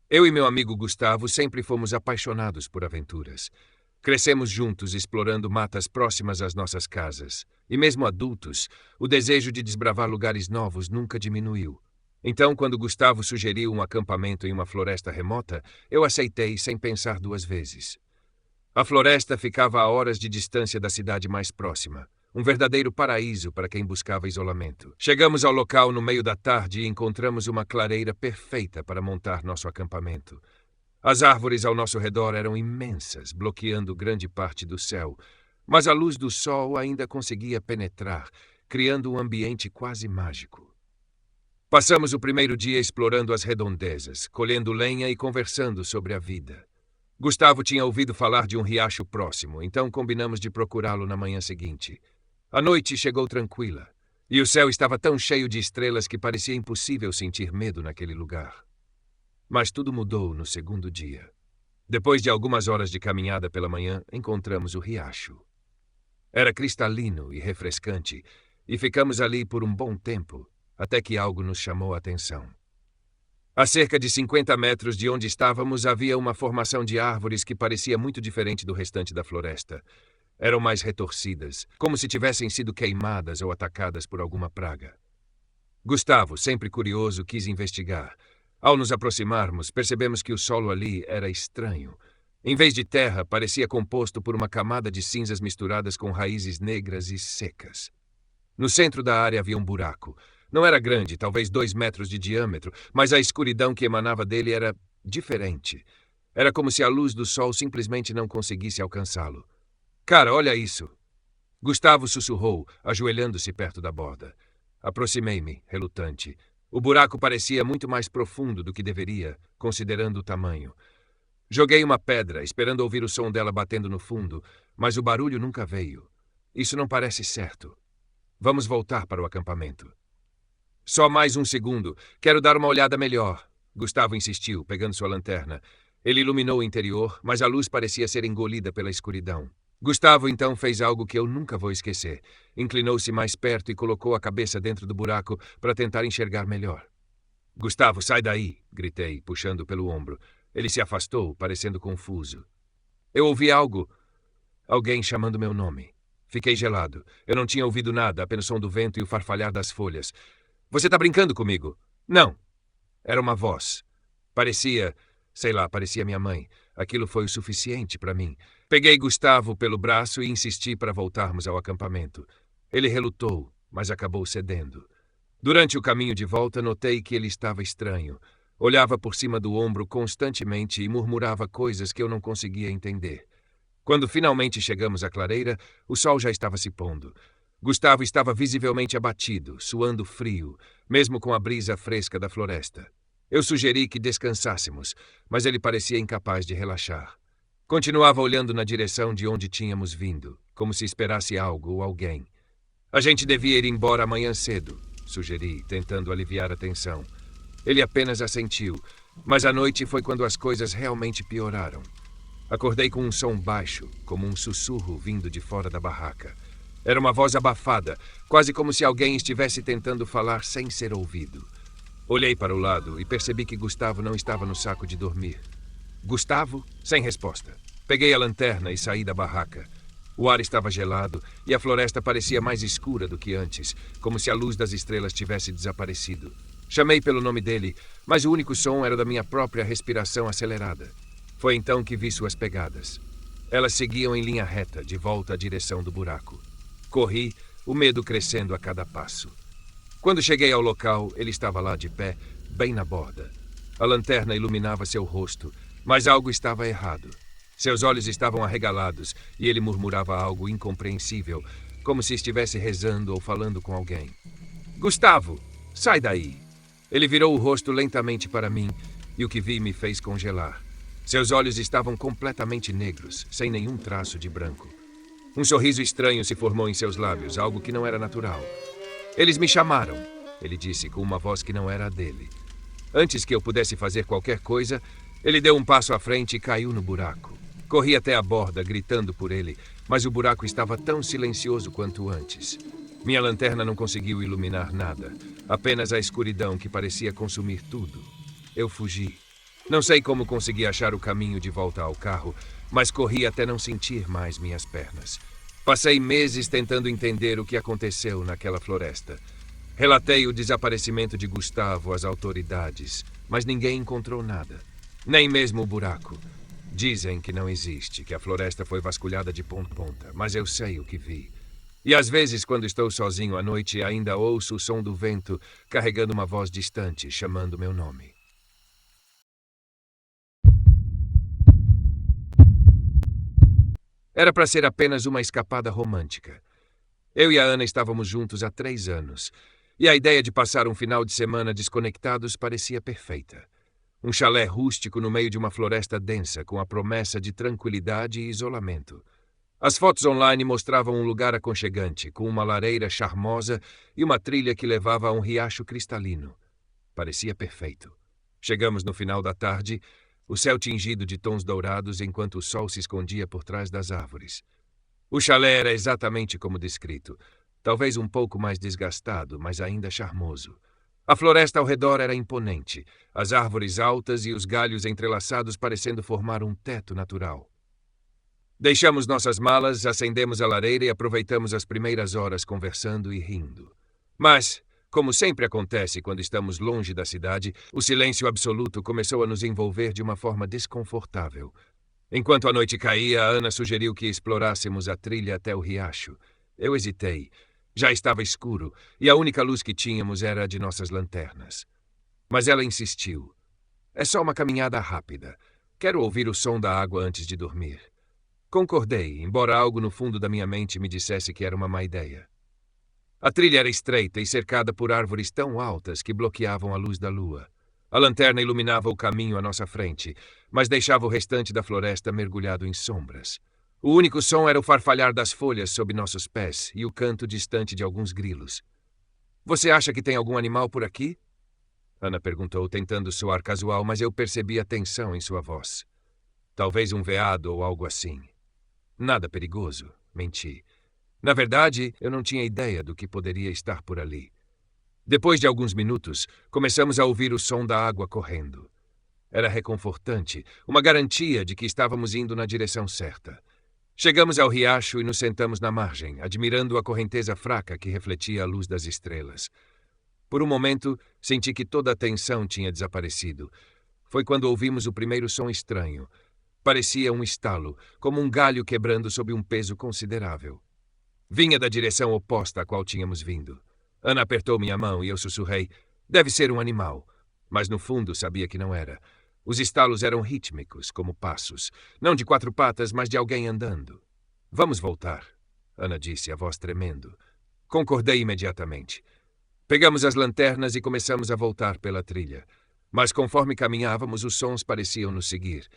Eu e meu amigo Gustavo sempre fomos apaixonados por aventuras. Crescemos juntos explorando matas próximas às nossas casas. E mesmo adultos, o desejo de desbravar lugares novos nunca diminuiu. Então, quando Gustavo sugeriu um acampamento em uma floresta remota, eu aceitei sem pensar duas vezes. A floresta ficava a horas de distância da cidade mais próxima. Um verdadeiro paraíso para quem buscava isolamento. Chegamos ao local no meio da tarde e encontramos uma clareira perfeita para montar nosso acampamento. As árvores ao nosso redor eram imensas, bloqueando grande parte do céu, mas a luz do sol ainda conseguia penetrar, criando um ambiente quase mágico. Passamos o primeiro dia explorando as redondezas, colhendo lenha e conversando sobre a vida. Gustavo tinha ouvido falar de um riacho próximo, então combinamos de procurá-lo na manhã seguinte. A noite chegou tranquila, e o céu estava tão cheio de estrelas que parecia impossível sentir medo naquele lugar. Mas tudo mudou no segundo dia. Depois de algumas horas de caminhada pela manhã, encontramos o riacho. Era cristalino e refrescante, e ficamos ali por um bom tempo, até que algo nos chamou a atenção. A cerca de 50 metros de onde estávamos havia uma formação de árvores que parecia muito diferente do restante da floresta. Eram mais retorcidas, como se tivessem sido queimadas ou atacadas por alguma praga. Gustavo, sempre curioso, quis investigar. Ao nos aproximarmos, percebemos que o solo ali era estranho. Em vez de terra, parecia composto por uma camada de cinzas misturadas com raízes negras e secas. No centro da área havia um buraco. Não era grande, talvez 2 metros de diâmetro, mas a escuridão que emanava dele era diferente. Era como se a luz do sol simplesmente não conseguisse alcançá-lo. Cara, olha isso! Gustavo sussurrou, ajoelhando-se perto da borda. Aproximei-me, relutante. O buraco parecia muito mais profundo do que deveria, considerando o tamanho. Joguei uma pedra, esperando ouvir o som dela batendo no fundo, mas o barulho nunca veio. Isso não parece certo. Vamos voltar para o acampamento. Só mais um segundo. Quero dar uma olhada melhor. Gustavo insistiu, pegando sua lanterna. Ele iluminou o interior, mas a luz parecia ser engolida pela escuridão. Gustavo então fez algo que eu nunca vou esquecer. Inclinou-se mais perto e colocou a cabeça dentro do buraco para tentar enxergar melhor. Gustavo, sai daí! Gritei, puxando pelo ombro. Ele se afastou, parecendo confuso. Eu ouvi algo. Alguém chamando meu nome. Fiquei gelado. Eu não tinha ouvido nada, apenas o som do vento e o farfalhar das folhas. Você tá brincando comigo? Não. Era uma voz. Parecia minha mãe. Aquilo foi o suficiente para mim. Peguei Gustavo pelo braço e insisti para voltarmos ao acampamento. Ele relutou, mas acabou cedendo. Durante o caminho de volta, notei que ele estava estranho. Olhava por cima do ombro constantemente e murmurava coisas que eu não conseguia entender. Quando finalmente chegamos à clareira, o sol já estava se pondo. Gustavo estava visivelmente abatido, suando frio, mesmo com a brisa fresca da floresta. Eu sugeri que descansássemos, mas ele parecia incapaz de relaxar. Continuava olhando na direção de onde tínhamos vindo, como se esperasse algo ou alguém. A gente devia ir embora amanhã cedo, sugeri, tentando aliviar a tensão. Ele apenas assentiu, mas a noite foi quando as coisas realmente pioraram. Acordei com um som baixo, como um sussurro vindo de fora da barraca. Era uma voz abafada, quase como se alguém estivesse tentando falar sem ser ouvido. Olhei para o lado e percebi que Gustavo não estava no saco de dormir. Gustavo? Sem resposta. Peguei a lanterna e saí da barraca. O ar estava gelado e a floresta parecia mais escura do que antes, como se a luz das estrelas tivesse desaparecido. Chamei pelo nome dele, mas o único som era da minha própria respiração acelerada. Foi então que vi suas pegadas. Elas seguiam em linha reta, de volta à direção do buraco. Corri, o medo crescendo a cada passo. Quando cheguei ao local, ele estava lá de pé, bem na borda. A lanterna iluminava seu rosto, mas algo estava errado. Seus olhos estavam arregalados e ele murmurava algo incompreensível, como se estivesse rezando ou falando com alguém. Gustavo, sai daí! Ele virou o rosto lentamente para mim e o que vi me fez congelar. Seus olhos estavam completamente negros, sem nenhum traço de branco. Um sorriso estranho se formou em seus lábios, algo que não era natural. Eles me chamaram, ele disse com uma voz que não era a dele. Antes que eu pudesse fazer qualquer coisa, ele deu um passo à frente e caiu no buraco. Corri até a borda, gritando por ele, mas o buraco estava tão silencioso quanto antes. Minha lanterna não conseguiu iluminar nada, apenas a escuridão que parecia consumir tudo. Eu fugi. Não sei como consegui achar o caminho de volta ao carro, mas corri até não sentir mais minhas pernas. Passei meses tentando entender o que aconteceu naquela floresta. Relatei o desaparecimento de Gustavo às autoridades, mas ninguém encontrou nada. Nem mesmo o buraco. Dizem que não existe, que a floresta foi vasculhada de ponta a ponta, mas eu sei o que vi. E às vezes, quando estou sozinho à noite, ainda ouço o som do vento carregando uma voz distante, chamando meu nome. Era para ser apenas uma escapada romântica. Eu e a Ana estávamos juntos há 3 anos, e a ideia de passar um final de semana desconectados parecia perfeita. Um chalé rústico no meio de uma floresta densa, com a promessa de tranquilidade e isolamento. As fotos online mostravam um lugar aconchegante, com uma lareira charmosa e uma trilha que levava a um riacho cristalino. Parecia perfeito. Chegamos no final da tarde, o céu tingido de tons dourados enquanto o sol se escondia por trás das árvores. O chalé era exatamente como descrito, talvez um pouco mais desgastado, mas ainda charmoso. A floresta ao redor era imponente, as árvores altas e os galhos entrelaçados parecendo formar um teto natural. Deixamos nossas malas, acendemos a lareira e aproveitamos as primeiras horas conversando e rindo. Mas, como sempre acontece quando estamos longe da cidade, o silêncio absoluto começou a nos envolver de uma forma desconfortável. Enquanto a noite caía, a Ana sugeriu que explorássemos a trilha até o riacho. Eu hesitei. Já estava escuro, e a única luz que tínhamos era a de nossas lanternas. Mas ela insistiu. É só uma caminhada rápida. Quero ouvir o som da água antes de dormir. Concordei, embora algo no fundo da minha mente me dissesse que era uma má ideia. A trilha era estreita e cercada por árvores tão altas que bloqueavam a luz da lua. A lanterna iluminava o caminho à nossa frente, mas deixava o restante da floresta mergulhado em sombras. O único som era o farfalhar das folhas sob nossos pés e o canto distante de alguns grilos. Você acha que tem algum animal por aqui? Ana perguntou, tentando soar casual, mas eu percebi a tensão em sua voz. Talvez um veado ou algo assim. Nada perigoso, menti. Na verdade, eu não tinha ideia do que poderia estar por ali. Depois de alguns minutos, começamos a ouvir o som da água correndo. Era reconfortante, uma garantia de que estávamos indo na direção certa. Chegamos ao riacho e nos sentamos na margem, admirando a correnteza fraca que refletia a luz das estrelas. Por um momento, senti que toda a tensão tinha desaparecido. Foi quando ouvimos o primeiro som estranho. Parecia um estalo, como um galho quebrando sob um peso considerável. Vinha da direção oposta à qual tínhamos vindo. Ana apertou minha mão e eu sussurrei, deve ser um animal. Mas no fundo sabia que não era. Os estalos eram rítmicos, como passos. Não de 4 patas, mas de alguém andando. Vamos voltar, Ana disse, a voz tremendo. Concordei imediatamente. Pegamos as lanternas e começamos a voltar pela trilha. Mas conforme caminhávamos, os sons pareciam nos seguir.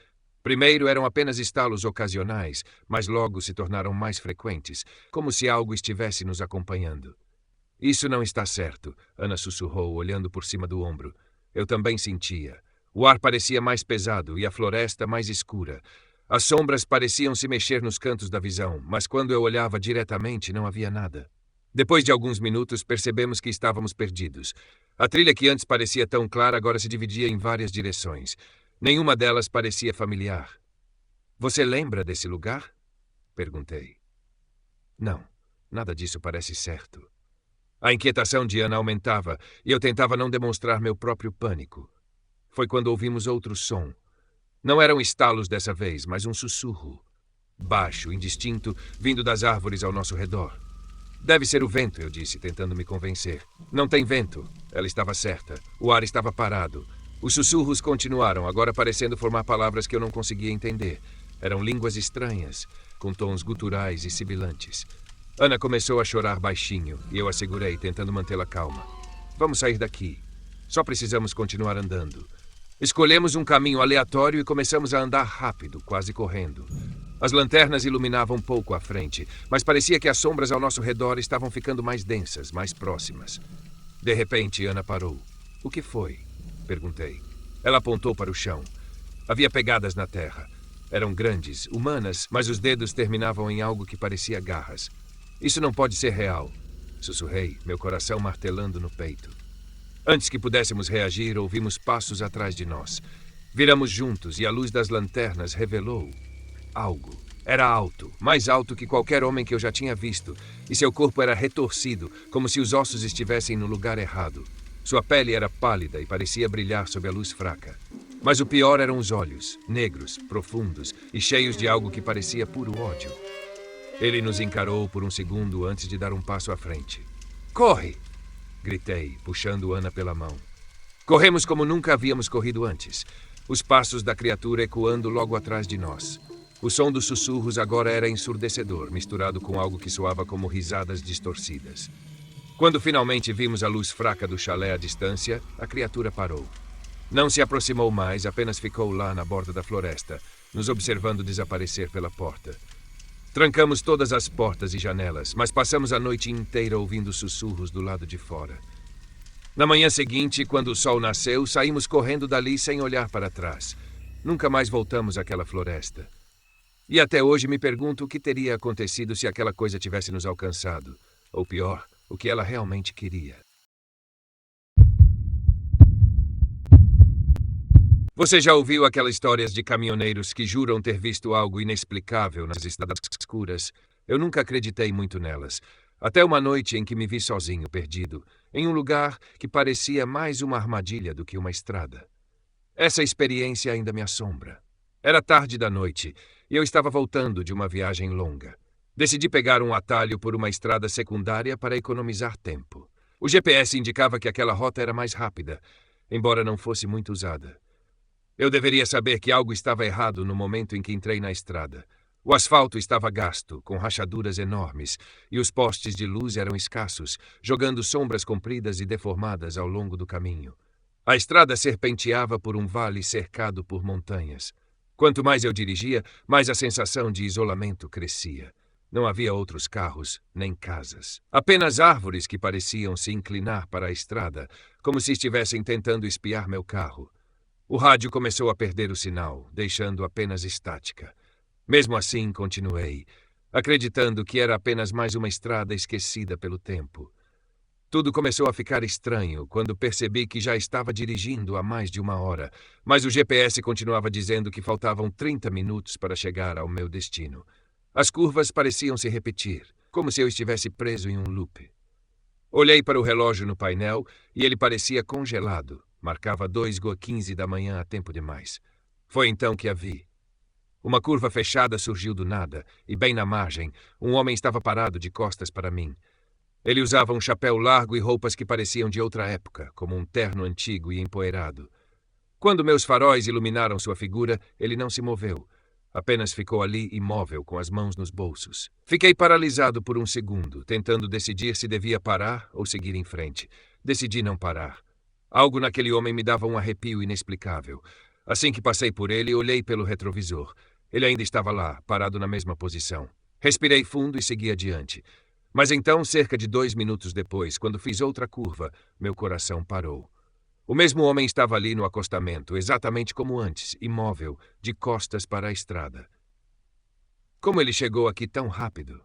Primeiro eram apenas estalos ocasionais, mas logo se tornaram mais frequentes, como se algo estivesse nos acompanhando. Isso não está certo, Ana sussurrou, olhando por cima do ombro. Eu também sentia. O ar parecia mais pesado e a floresta mais escura. As sombras pareciam se mexer nos cantos da visão, mas quando eu olhava diretamente não havia nada. Depois de alguns minutos, percebemos que estávamos perdidos. A trilha que antes parecia tão clara agora se dividia em várias direções. Nenhuma delas parecia familiar. Você lembra desse lugar? Perguntei. Não, nada disso parece certo. A inquietação de Ana aumentava e eu tentava não demonstrar meu próprio pânico. Foi quando ouvimos outro som. Não eram estalos dessa vez, mas um sussurro. Baixo, indistinto, vindo das árvores ao nosso redor. Deve ser o vento, eu disse, tentando me convencer. Não tem vento. Ela estava certa. O ar estava parado. Os sussurros continuaram, agora parecendo formar palavras que eu não conseguia entender. Eram línguas estranhas, com tons guturais e sibilantes. Ana começou a chorar baixinho, e eu a segurei, tentando mantê-la calma. Vamos sair daqui. Só precisamos continuar andando. Escolhemos um caminho aleatório e começamos a andar rápido, quase correndo. As lanternas iluminavam pouco à frente, mas parecia que as sombras ao nosso redor estavam ficando mais densas, mais próximas. De repente, Ana parou. O que foi? Perguntei. Ela apontou para o chão. Havia pegadas na terra. Eram grandes, humanas, mas os dedos terminavam em algo que parecia garras. Isso não pode ser real, sussurrei, meu coração martelando no peito. Antes que pudéssemos reagir, ouvimos passos atrás de nós. Viramos juntos e a luz das lanternas revelou algo. Era alto, mais alto que qualquer homem que eu já tinha visto, e seu corpo era retorcido, como se os ossos estivessem no lugar errado. Sua pele era pálida e parecia brilhar sob a luz fraca. Mas o pior eram os olhos, negros, profundos e cheios de algo que parecia puro ódio. Ele nos encarou por um segundo antes de dar um passo à frente. "Corre!" gritei, puxando Ana pela mão. Corremos como nunca havíamos corrido antes, os passos da criatura ecoando logo atrás de nós. O som dos sussurros agora era ensurdecedor, misturado com algo que soava como risadas distorcidas. Quando finalmente vimos a luz fraca do chalé à distância, a criatura parou. Não se aproximou mais, apenas ficou lá na borda da floresta, nos observando desaparecer pela porta. Trancamos todas as portas e janelas, mas passamos a noite inteira ouvindo sussurros do lado de fora. Na manhã seguinte, quando o sol nasceu, saímos correndo dali sem olhar para trás. Nunca mais voltamos àquela floresta. E até hoje me pergunto o que teria acontecido se aquela coisa tivesse nos alcançado. Ou pior, o que ela realmente queria. Você já ouviu aquelas histórias de caminhoneiros que juram ter visto algo inexplicável nas estradas escuras? Eu nunca acreditei muito nelas. Até uma noite em que me vi sozinho, perdido, em um lugar que parecia mais uma armadilha do que uma estrada. Essa experiência ainda me assombra. Era tarde da noite e eu estava voltando de uma viagem longa. Decidi pegar um atalho por uma estrada secundária para economizar tempo. O GPS indicava que aquela rota era mais rápida, embora não fosse muito usada. Eu deveria saber que algo estava errado no momento em que entrei na estrada. O asfalto estava gasto, com rachaduras enormes, e os postes de luz eram escassos, jogando sombras compridas e deformadas ao longo do caminho. A estrada serpenteava por um vale cercado por montanhas. Quanto mais eu dirigia, mais a sensação de isolamento crescia. Não havia outros carros, nem casas. Apenas árvores que pareciam se inclinar para a estrada, como se estivessem tentando espiar meu carro. O rádio começou a perder o sinal, deixando apenas estática. Mesmo assim, continuei, acreditando que era apenas mais uma estrada esquecida pelo tempo. Tudo começou a ficar estranho quando percebi que já estava dirigindo há mais de uma hora, mas o GPS continuava dizendo que faltavam 30 minutos para chegar ao meu destino. As curvas pareciam se repetir, como se eu estivesse preso em um loop. Olhei para o relógio no painel e ele parecia congelado. Marcava 2h15 da manhã a tempo demais. Foi então que a vi. Uma curva fechada surgiu do nada, e bem na margem, um homem estava parado de costas para mim. Ele usava um chapéu largo e roupas que pareciam de outra época, como um terno antigo e empoeirado. Quando meus faróis iluminaram sua figura, ele não se moveu. Apenas ficou ali imóvel, com as mãos nos bolsos. Fiquei paralisado por um segundo, tentando decidir se devia parar ou seguir em frente. Decidi não parar. Algo naquele homem me dava um arrepio inexplicável. Assim que passei por ele, olhei pelo retrovisor. Ele ainda estava lá, parado na mesma posição. Respirei fundo e segui adiante. Mas então, cerca de 2 minutos depois, quando fiz outra curva, meu coração parou. O mesmo homem estava ali no acostamento, exatamente como antes, imóvel, de costas para a estrada. Como ele chegou aqui tão rápido?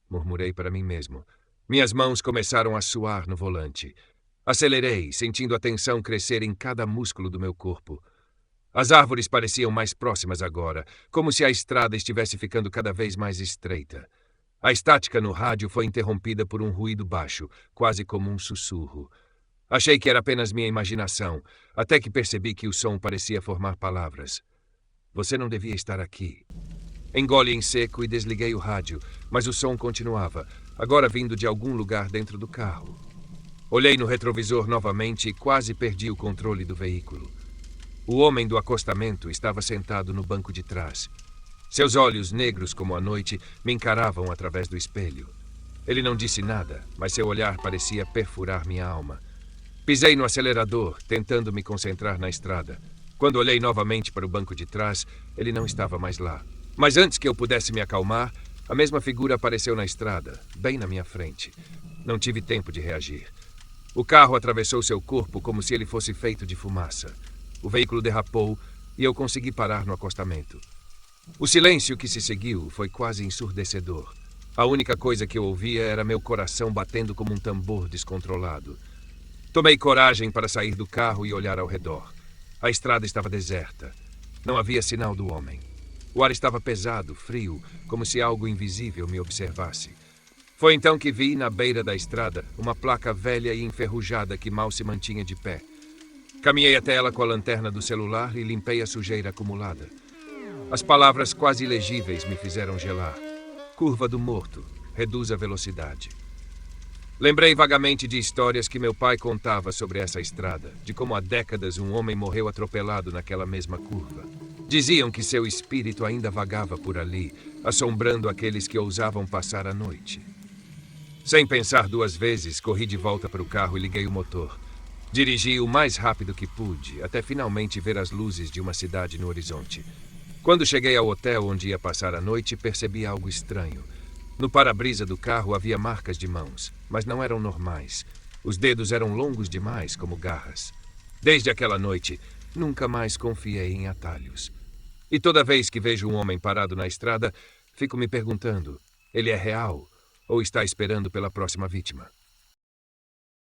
Murmurei para mim mesmo. Minhas mãos começaram a suar no volante. Acelerei, sentindo a tensão crescer em cada músculo do meu corpo. As árvores pareciam mais próximas agora, como se a estrada estivesse ficando cada vez mais estreita. A estática no rádio foi interrompida por um ruído baixo, quase como um sussurro. Achei que era apenas minha imaginação, até que percebi que o som parecia formar palavras. Você não devia estar aqui. Engoli em seco e desliguei o rádio, mas o som continuava, agora vindo de algum lugar dentro do carro. Olhei no retrovisor novamente e quase perdi o controle do veículo. O homem do acostamento estava sentado no banco de trás. Seus olhos, negros como a noite, me encaravam através do espelho. Ele não disse nada, mas seu olhar parecia perfurar minha alma. Pisei no acelerador, tentando me concentrar na estrada. Quando olhei novamente para o banco de trás, ele não estava mais lá. Mas antes que eu pudesse me acalmar, a mesma figura apareceu na estrada, bem na minha frente. Não tive tempo de reagir. O carro atravessou seu corpo como se ele fosse feito de fumaça. O veículo derrapou e eu consegui parar no acostamento. O silêncio que se seguiu foi quase ensurdecedor. A única coisa que eu ouvia era meu coração batendo como um tambor descontrolado. Tomei coragem para sair do carro e olhar ao redor. A estrada estava deserta. Não havia sinal do homem. O ar estava pesado, frio, como se algo invisível me observasse. Foi então que vi, na beira da estrada, uma placa velha e enferrujada que mal se mantinha de pé. Caminhei até ela com a lanterna do celular e limpei a sujeira acumulada. As palavras quase ilegíveis me fizeram gelar. Curva do morto. Reduz a velocidade. Lembrei vagamente de histórias que meu pai contava sobre essa estrada, de como há décadas um homem morreu atropelado naquela mesma curva. Diziam que seu espírito ainda vagava por ali, assombrando aqueles que ousavam passar a noite. Sem pensar duas vezes, corri de volta para o carro e liguei o motor. Dirigi o mais rápido que pude, até finalmente ver as luzes de uma cidade no horizonte. Quando cheguei ao hotel onde ia passar a noite, percebi algo estranho. No para-brisa do carro havia marcas de mãos, mas não eram normais. Os dedos eram longos demais, como garras. Desde aquela noite, nunca mais confiei em atalhos. E toda vez que vejo um homem parado na estrada, fico me perguntando: ele é real ou está esperando pela próxima vítima?